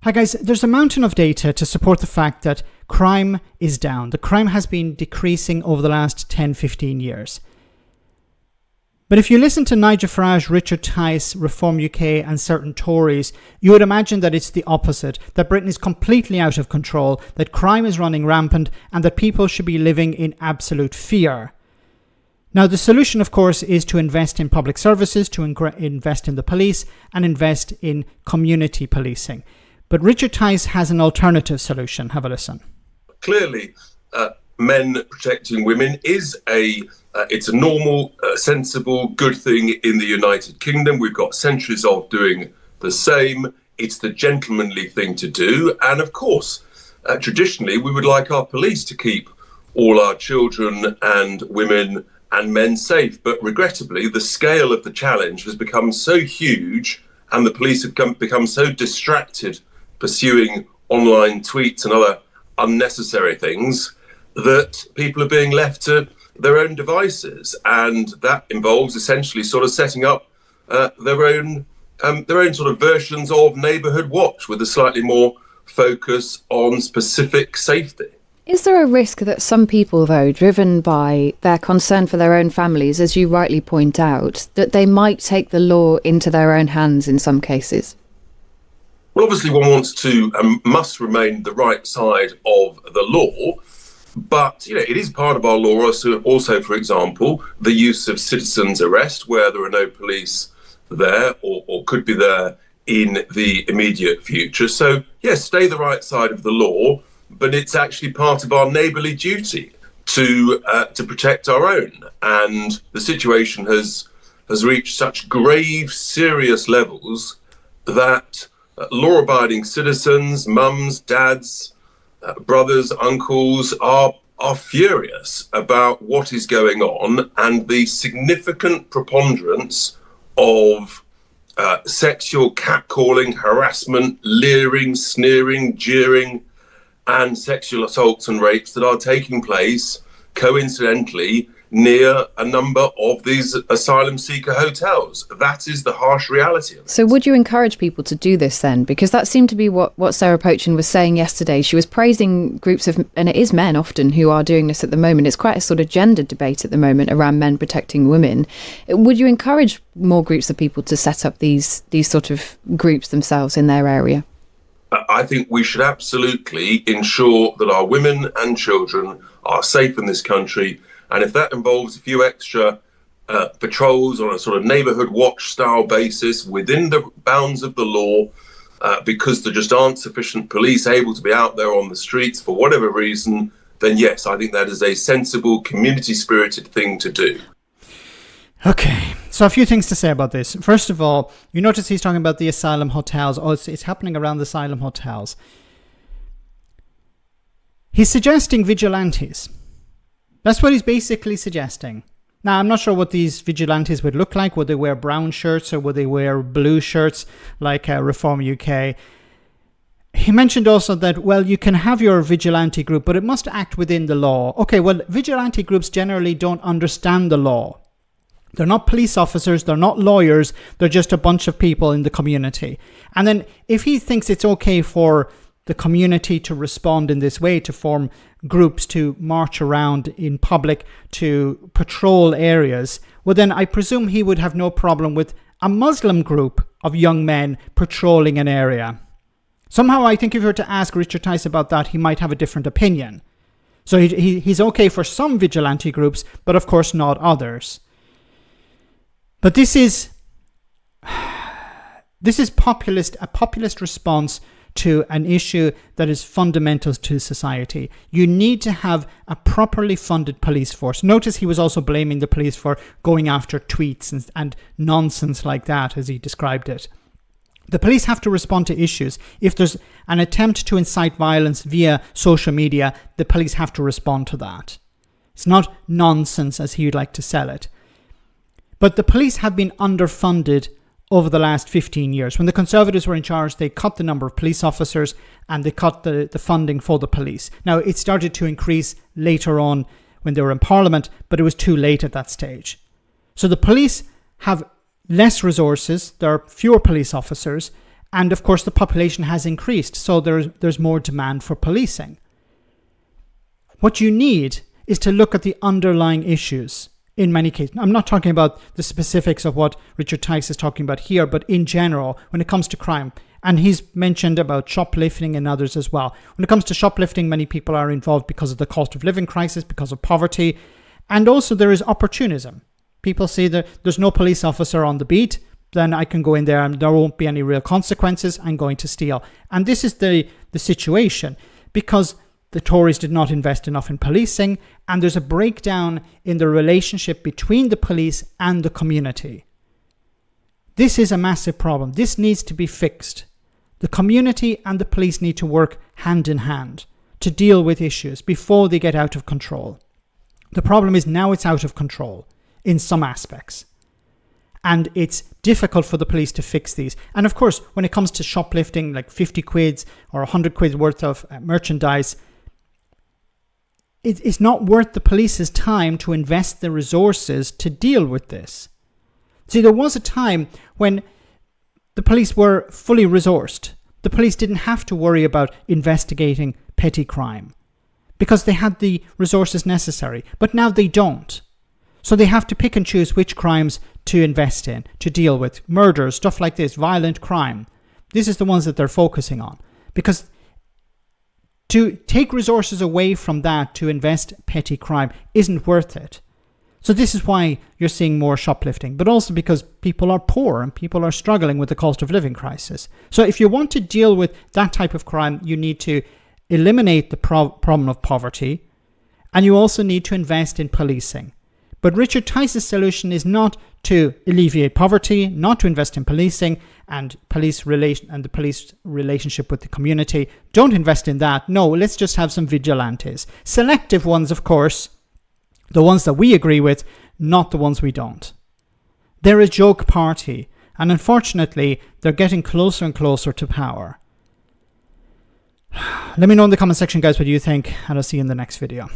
Hi guys, there's a mountain of data to support the fact that crime is down. The crime has been decreasing over the last 10-15 years. But if you listen to Nigel Farage, Richard Tice, Reform UK and certain Tories, you would imagine that it's the opposite, that Britain is completely out of control, that crime is running rampant and that people should be living in absolute fear. Now, the solution, of course, is to invest in public services, to invest in the police and invest in community policing. But Richard Tice has an alternative solution. Have a listen. Clearly, men protecting women is it's a normal, sensible, good thing in the United Kingdom. We've got centuries of doing the same. It's the gentlemanly thing to do. And of course, traditionally, we would like our police to keep all our children and women and men safe. But regrettably, the scale of the challenge has become so huge and the police have become so distracted pursuing online tweets and other unnecessary things that people are being left to their own devices, and that involves essentially sort of setting up their own sort of versions of Neighbourhood Watch with a slightly more focus on specific safety. Is there a risk that some people, though, driven by their concern for their own families, as you rightly point out, that they might take the law into their own hands in some cases? Well, obviously one wants to and must remain the right side of the law, but it is part of our law also, for example, the use of citizen's arrest where there are no police there or could be there in the immediate future. So, yes, stay the right side of the law, but it's actually part of our neighbourly duty to protect our own. And the situation has reached such grave, serious levels that law-abiding citizens, mums, dads, brothers, uncles are furious about what is going on and the significant preponderance of sexual catcalling, harassment, leering, sneering, jeering, and sexual assaults and rapes that are taking place coincidentally near a number of these asylum seeker hotels. That is the harsh reality of it. So would you encourage people to do this then? Because that seemed to be what Sarah Pochin was saying yesterday. She was praising groups of, and it is men often who are doing this at the moment. It's quite a sort of gendered debate at the moment around men protecting women. Would you encourage more groups of people to set up these sort of groups themselves in their area? I think we should absolutely ensure that our women and children are safe in this country. And if that involves a few extra patrols on a sort of neighbourhood watch style basis within the bounds of the law, because there just aren't sufficient police able to be out there on the streets for whatever reason, then yes, I think that is a sensible, community-spirited thing to do. Okay, so a few things to say about this. First of all, you notice he's talking about the asylum hotels. Oh, it's happening around the asylum hotels. He's suggesting vigilantes. That's what he's basically suggesting. Now, I'm not sure what these vigilantes would look like. Would they wear brown shirts or would they wear blue shirts like Reform UK? He mentioned also that, well, you can have your vigilante group, but it must act within the law. Okay, well, vigilante groups generally don't understand the law. They're not police officers, they're not lawyers, they're just a bunch of people in the community. And then if he thinks it's okay for the community to respond in this way, to form groups to march around in public, to patrol areas, well then I presume he would have no problem with a Muslim group of young men patrolling an area. Somehow I think if you were to ask Richard Tice about that, he might have a different opinion. So he's okay for some vigilante groups, but of course not others. But this is a populist response to an issue that is fundamental to society. You need to have a properly funded police force. Notice he was also blaming the police for going after tweets and nonsense like that, as he described it. The police have to respond to issues. If there's an attempt to incite violence via social media, the police have to respond to that. It's not nonsense as he would like to sell it. But the police have been underfunded over the last 15 years. When the Conservatives were in charge, they cut the number of police officers and they cut the funding for the police. Now, it started to increase later on when they were in Parliament, but it was too late at that stage. So the police have less resources, there are fewer police officers, And of course, the population has increased, so there's more demand for policing. What you need is to look at the underlying issues in many cases. I'm not talking about the specifics of what Richard Tice is talking about here, but in general, when it comes to crime, and he's mentioned about shoplifting and others as well. When it comes to shoplifting, many people are involved because of the cost of living crisis, because of poverty, and also there is opportunism. People see that there's no police officer on the beat, then I can go in there and there won't be any real consequences. I'm going to steal. And this is the situation, because the Tories did not invest enough in policing, and there's a breakdown in the relationship between the police and the community. This is a massive problem. This needs to be fixed. The community and the police need to work hand in hand to deal with issues before they get out of control. The problem is now it's out of control in some aspects. And it's difficult for the police to fix these. And of course, when it comes to shoplifting, like 50 quid or 100 quid worth of merchandise, it's not worth the police's time to invest the resources to deal with this. See, there was a time when the police were fully resourced. The police didn't have to worry about investigating petty crime because they had the resources necessary. But now they don't. So they have to pick and choose which crimes to invest in, to deal with. Murders, stuff like this, violent crime. This is the ones that they're focusing on. Because to take resources away from that to invest petty crime isn't worth it. So this is why you're seeing more shoplifting, but also because people are poor and people are struggling with the cost of living crisis. So if you want to deal with that type of crime, you need to eliminate the problem of poverty, and you also need to invest in policing. But Richard Tice's solution is not to alleviate poverty, not to invest in policing and the police relationship with the community. Don't invest in that. No, let's just have some vigilantes. Selective ones, of course, the ones that we agree with, not the ones we don't. They're a joke party, and unfortunately, they're getting closer and closer to power. Let me know in the comment section, guys, what you think, and I'll see you in the next video.